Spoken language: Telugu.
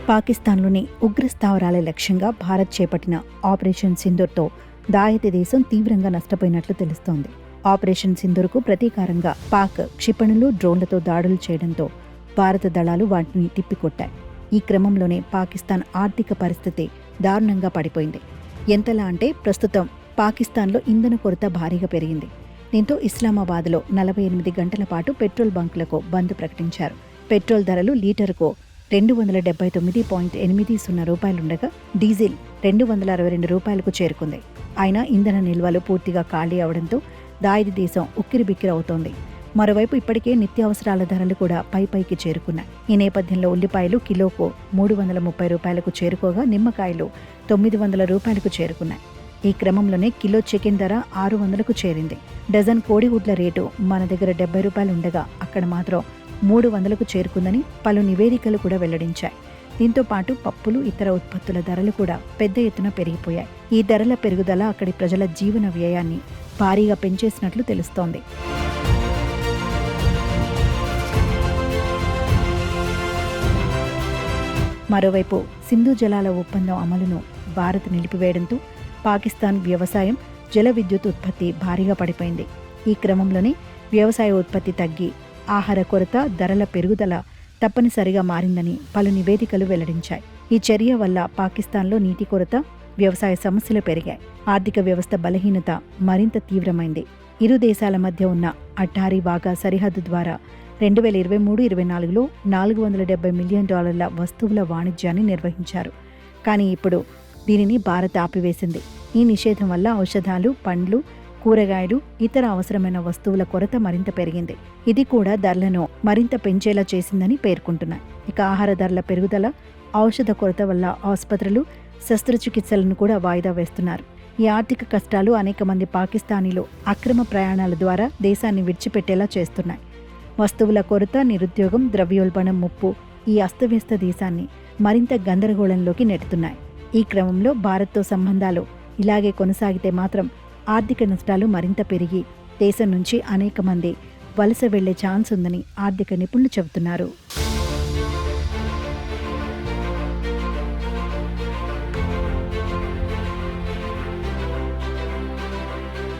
పాకిస్తాన్లోని ఉగ్ర స్థావరాల లక్ష్యంగా భారత్ చేపట్టిన ఆపరేషన్ సింధూర్తో దాయతి దేశం తీవ్రంగా నష్టపోయినట్లు తెలుస్తోంది. ఆపరేషన్ సింధూర్కు ప్రతీకారంగా పాక్ క్షిపణులు, డ్రోన్లతో దాడులు చేయడంతో భారత దళాలు వాటిని తిప్పికొట్టాయి. ఈ క్రమంలోనే పాకిస్తాన్ ఆర్థిక పరిస్థితి దారుణంగా పడిపోయింది. ఎంతలా అంటే ప్రస్తుతం పాకిస్తాన్లో ఇంధన కొరత భారీగా పెరిగింది. దీంతో ఇస్లామాబాద్లో 48 గంటల పాటు పెట్రోల్ బంకులకు బంద్ ప్రకటించారు. పెట్రోల్ ధరలు లీటరుకు 279.80 రూపాయలుండగా డీజిల్ 262 రూపాయలకు చేరుకుంది. అయినా ఇంధన నిల్వలు పూర్తిగా ఖాళీ అవడంతో దాయిది దేశం ఉక్కిరిబిక్కిరి అవుతోంది. మరోవైపు ఇప్పటికే నిత్యావసరాల ధరలు కూడా పైకి చేరుకున్నాయి. ఈ నేపథ్యంలో ఉల్లిపాయలు కిలోకు 330 రూపాయలకు చేరుకోగా నిమ్మకాయలు 900 రూపాయలకు చేరుకున్నాయి. ఈ క్రమంలోనే కిలో చికెన్ ధర 600కు చేరింది. డజన్ కోడిగుడ్ల రేటు మన దగ్గర 70 రూపాయలు ఉండగా అక్కడ మాత్రం 300కు చేరుకుందని పలు నివేదికలు కూడా వెల్లడించాయి. దీంతో పాటు పప్పులు, ఇతర ఉత్పత్తుల ధరలు కూడా పెద్ద ఎత్తున పెరిగిపోయాయి. ఈ ధరల పెరుగుదల అక్కడి ప్రజల జీవన వ్యయాన్ని భారీగా పెంచేసినట్లు తెలుస్తోంది. మరోవైపు సింధు జలాల ఒప్పందం అమలును భారత్ నిలిపివేయడంతో పాకిస్తాన్ వ్యవసాయం, జల విద్యుత్ ఉత్పత్తి భారీగా పడిపోయింది. ఈ క్రమంలోనే వ్యవసాయ ఉత్పత్తి తగ్గి ఆహార కొరత, ధరల పెరుగుదల తప్పనిసరిగా మారిందని పలు నివేదికలు వెల్లడించాయి. ఈ చర్య వల్ల పాకిస్తాన్లో నీటి కొరత, వ్యవసాయ సమస్యలు పెరిగాయి. ఆర్థిక వ్యవస్థ బలహీనత మరింత తీవ్రమైంది. ఇరు దేశాల మధ్య ఉన్న అట్టారీ వాఘా సరిహద్దు ద్వారా 2023-24లో $470 మిలియన్ వస్తువుల వాణిజ్యాన్ని నిర్వహించారు. కానీ ఇప్పుడు దీనిని భారత్ ఆపివేసింది. ఈ నిషేధం వల్ల ఔషధాలు, పండ్లు, కూరగాయలు, ఇతర అవసరమైన వస్తువుల కొరత మరింత పెరిగింది. ఇది కూడా ధరలను మరింత పెంచేలా చేసిందని పేర్కొంటున్నాయి. ఇక ఆహార ధరల పెరుగుదల, ఔషధ కొరత వల్ల ఆసుపత్రులు, శస్త్రచికిత్సలను కూడా వాయిదా వేస్తున్నారు. ఈ ఆర్థిక కష్టాలు అనేక మంది పాకిస్తానీలు అక్రమ ప్రయాణాల ద్వారా దేశాన్ని విడిచిపెట్టేలా చేస్తున్నాయి. వస్తువుల కొరత, నిరుద్యోగం, ద్రవ్యోల్బణం ముప్పు ఈ అస్తవ్యస్త దేశాన్ని మరింత గందరగోళంలోకి నెట్టుతున్నాయి. ఈ క్రమంలో భారత్తో సంబంధాలు ఇలాగే కొనసాగితే మాత్రం ఆర్థిక నష్టాలు మరింత పెరిగి దేశం నుంచి అనేక మంది వలస వెళ్లే ఛాన్స్ ఉందని ఆర్థిక నిపుణులు చెబుతున్నారు.